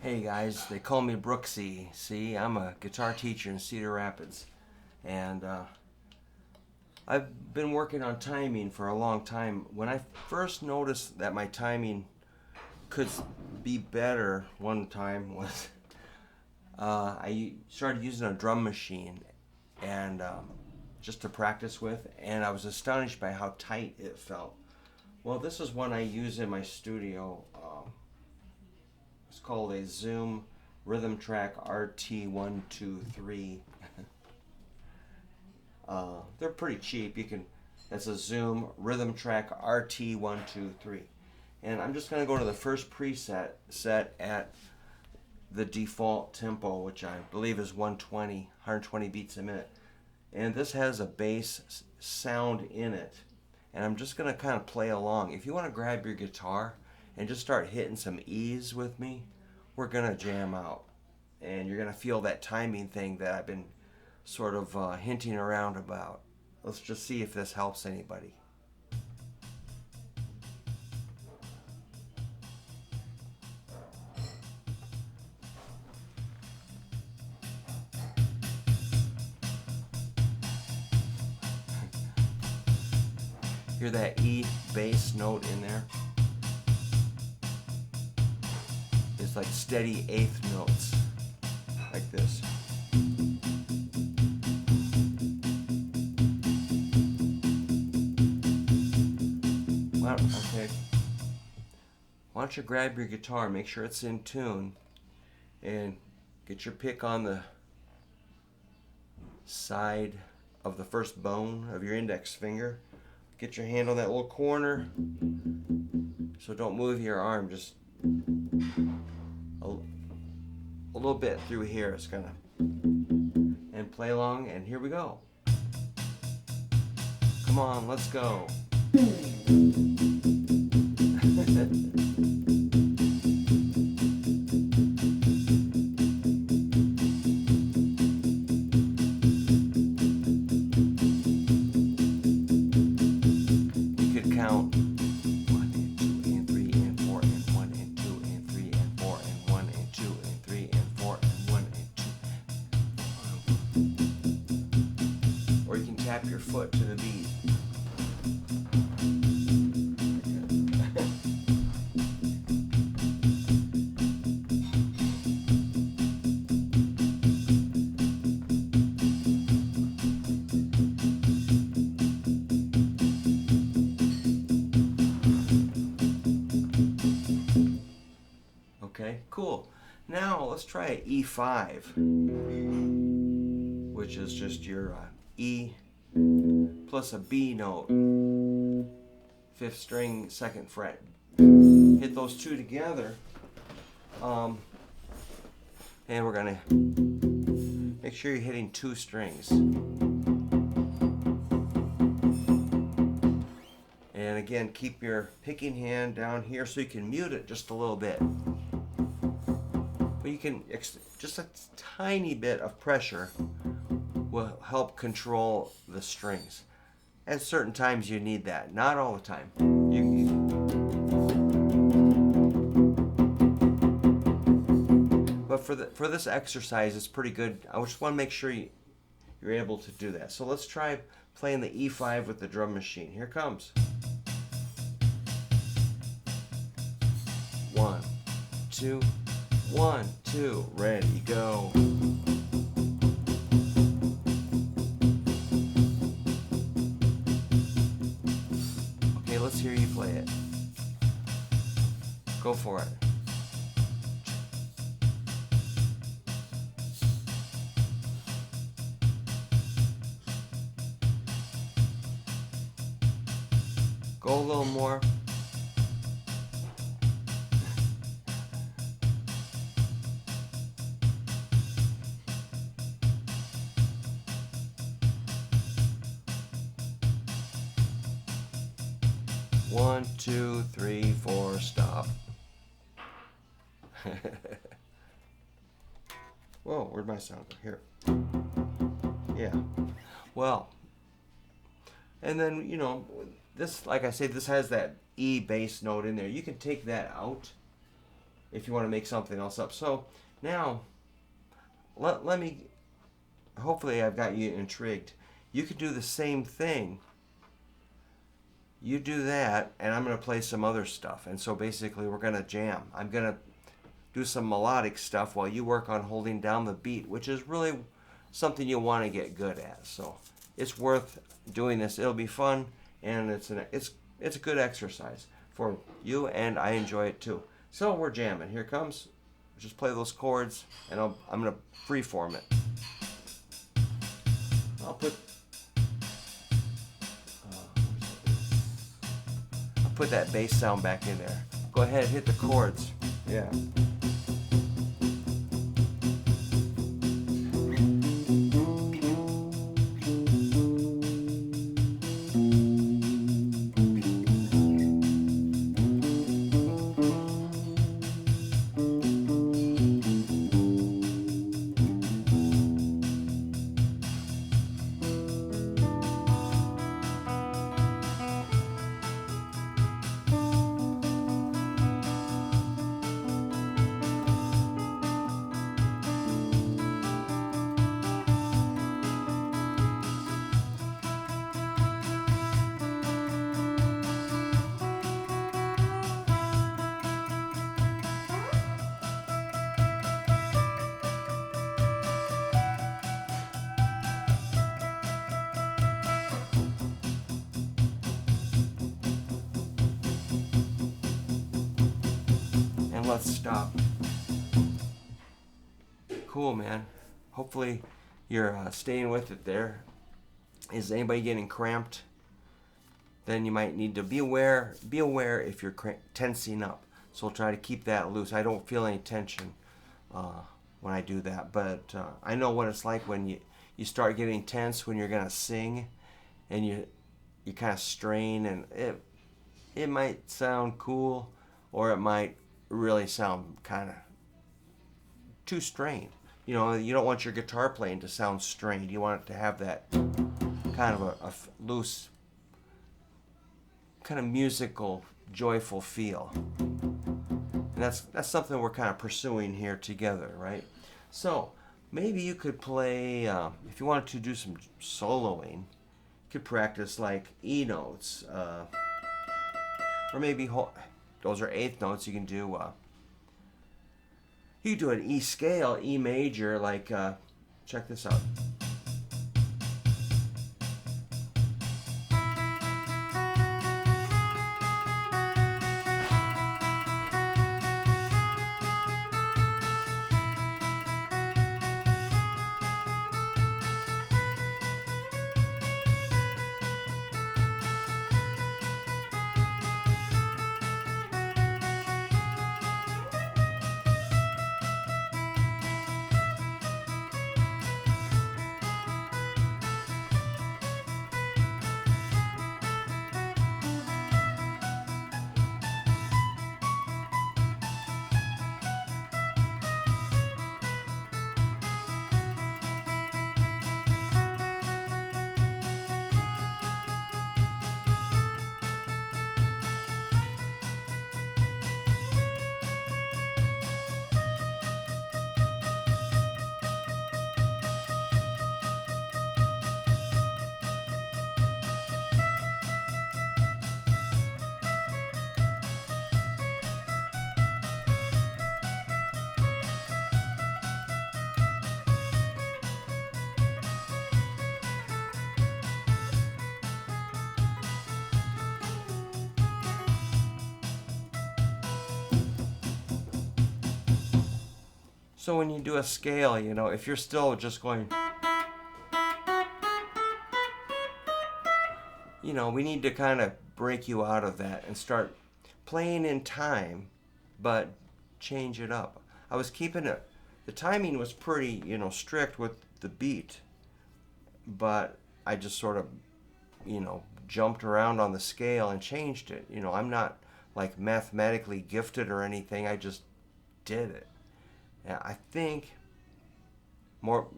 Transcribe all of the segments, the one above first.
Hey guys, they call me Brooksy. See, I'm a guitar teacher in Cedar Rapids, and I've been working on timing for a long time. When I first noticed that my timing could be better one time was I started using a drum machine and just to practice with, and I was astonished by how tight it felt. Well, this is one I use in my studio. It's called a ZOOM RhythmTrak RT-123. They're pretty cheap. That's a ZOOM RhythmTrak RT-123. And I'm just going to go to the first preset set at the default tempo, which I believe is 120 beats a minute. And this has a bass sound in it. And I'm just going to kind of play along. If you want to grab your guitar and just start hitting some E's with me, we're going to jam out. And you're going to feel that timing thing that I've been sort of hinting around about. Let's just see if this helps anybody. Hear that E bass note in there? It's like steady eighth notes, like this. Well, okay. Why don't you grab your guitar, make sure it's in tune, and get your pick on the side of the first bone of your index finger. Get your hand on that little corner, so don't move your arm, just a little bit through here. It's gonna, and play along, and here we go. Come on, let's go. Count 1 and 2 and 3 and 4 and 1 and 2 and 3 and 4 and 1 and 2 and 3 and 4 and 1 and 2. Or you can tap your foot to the beat. Okay, cool. Now let's try an E5, which is just your E plus a B note, 5th string, 2nd fret. Hit those two together, and we're gonna make sure you're hitting 2 strings. And again, keep your picking hand down here so you can mute it just a little bit. But you can, just a tiny bit of pressure will help control the strings. At certain times you need that, not all the time. But for this exercise, it's pretty good. I just want to make sure you're able to do that. So let's try playing the E5 with the drum machine. Here comes. 1, 2, 1, 2, ready, go. Okay, let's hear you play it. Go for it. Go a little more. One, 2, 3, 4, stop. Whoa, where'd my sound go? Here. Yeah. Well, and then, this, like I said, this has that E bass note in there. You can take that out if you want to make something else up. So now, let me, hopefully I've got you intrigued. You could do the same thing. You do that, and I'm going to play some other stuff. And so basically we're going to jam. I'm going to do some melodic stuff while you work on holding down the beat, which is really something you want to get good at. So it's worth doing this. It'll be fun, and it's a good exercise for you, and I enjoy it too. So we're jamming. Here it comes. Just play those chords, and I'm going to freeform it. I'll put that bass sound back in there. Go ahead, hit the chords. Yeah. Let's stop. Cool, man. Hopefully you're staying with it there. Is anybody getting cramped? Then you might need to be aware if you're tensing up. So I'll try to keep that loose. I don't feel any tension when I do that, but I know what it's like when you start getting tense when you're gonna sing, and you kind of strain, and it might sound cool, or it might really sound kind of too strained. You know, you don't want your guitar playing to sound strained. You want it to have that kind of a loose, kind of musical, joyful feel. And that's something we're kind of pursuing here together, right? So maybe you could play, if you wanted to do some soloing, you could practice like E notes, or maybe those are eighth notes. You can do an E scale, E major, like check this out. So when you do a scale, you know, if you're still just going, you know, we need to kind of break you out of that and start playing in time, but change it up. I was keeping it, the timing was pretty, you know, strict with the beat, but I just sort of, you know, jumped around on the scale and changed it. You know, I'm not like mathematically gifted or anything. I just did it. And I think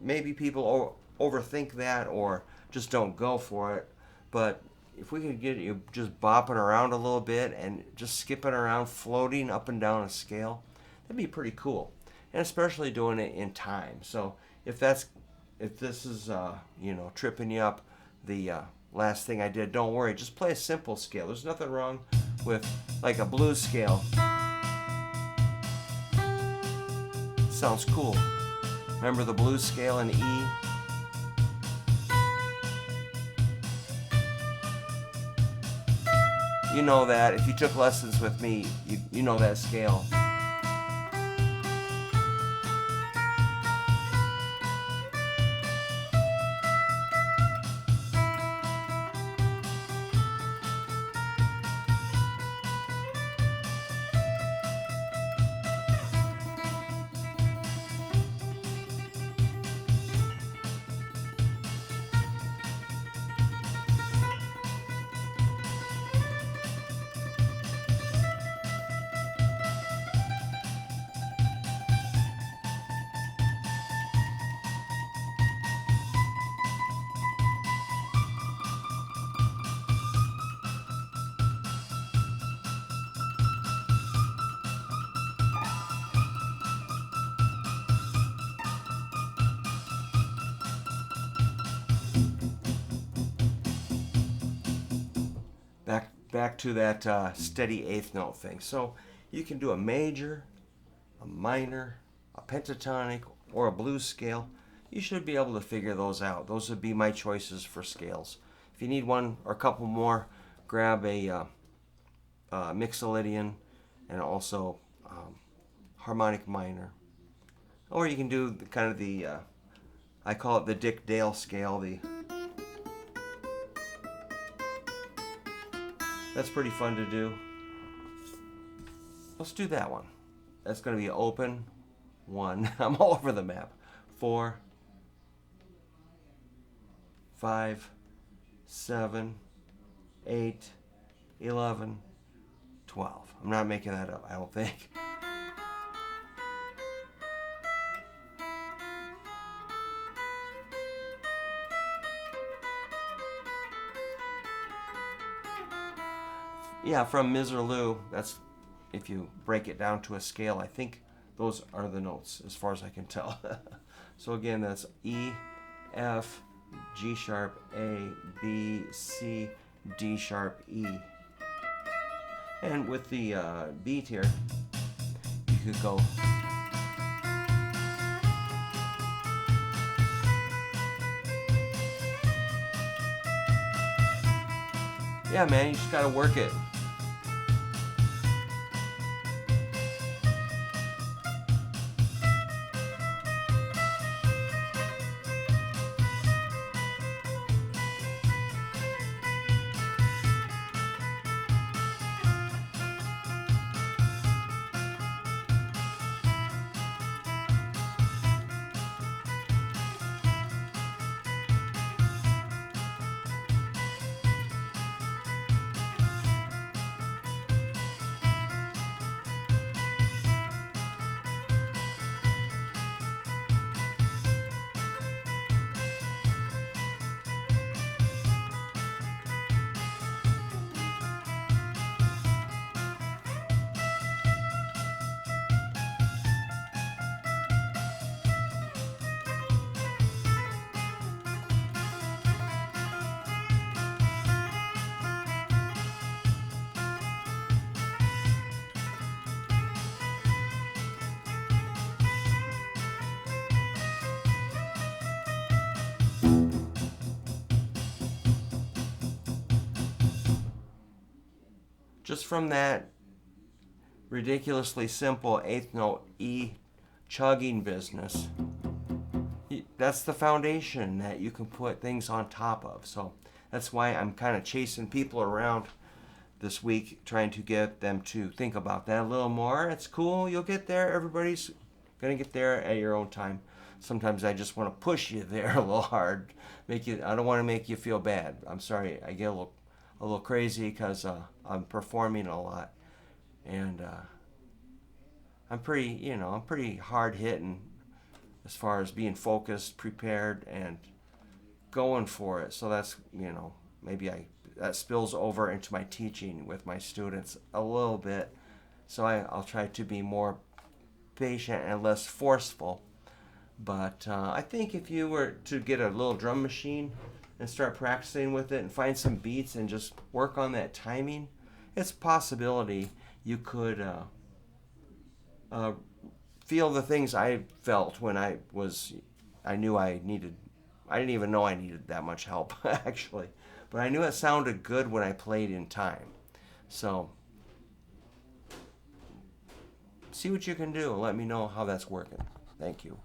maybe people overthink that or just don't go for it. But if we could get you just bopping around a little bit and just skipping around, floating up and down a scale, That'd be pretty cool, and especially doing it in time. So if this is tripping you up, the last thing I did, don't worry. Just play a simple scale. There's nothing wrong with like a blues scale. Sounds cool. Remember the blues scale in E? You know that. If you took lessons with me, you know that scale. Back to that steady eighth note thing. So you can do a major, a minor, a pentatonic, or a blues scale. You should be able to figure those out. Those would be my choices for scales. If you need one or a couple more, grab a Mixolydian and also harmonic minor. Or you can do the I call it the Dick Dale scale. That's pretty fun to do. Let's do that one. That's going to be open 1. I'm all over the map. 4, 5, 7, 8, 11, 12. I'm not making that up, I don't think. Yeah, from Miserlou, that's, if you break it down to a scale, I think those are the notes as far as I can tell. So again, that's E, F, G sharp, A, B, C, D sharp, E. And with the beat here, you could go. Yeah, man, you just gotta work it. Just from that ridiculously simple eighth note E chugging business, that's the foundation that you can put things on top of. So that's why I'm kind of chasing people around this week, trying to get them to think about that a little more. It's cool. You'll get there. Everybody's going to get there at your own time. Sometimes I just want to push you there a little hard. I don't want to make you feel bad. I'm sorry. I get a little crazy because I'm performing a lot, and I'm pretty hard hitting as far as being focused, prepared, and going for it. So that's, maybe that spills over into my teaching with my students a little bit. So I'll try to be more patient and less forceful. But I think if you were to get a little drum machine and start practicing with it and find some beats and just work on that timing, it's a possibility you could feel the things I felt when I knew I needed. I didn't even know I needed that much help actually, but I knew it sounded good when I played in time. So see what you can do and let me know how that's working. Thank you.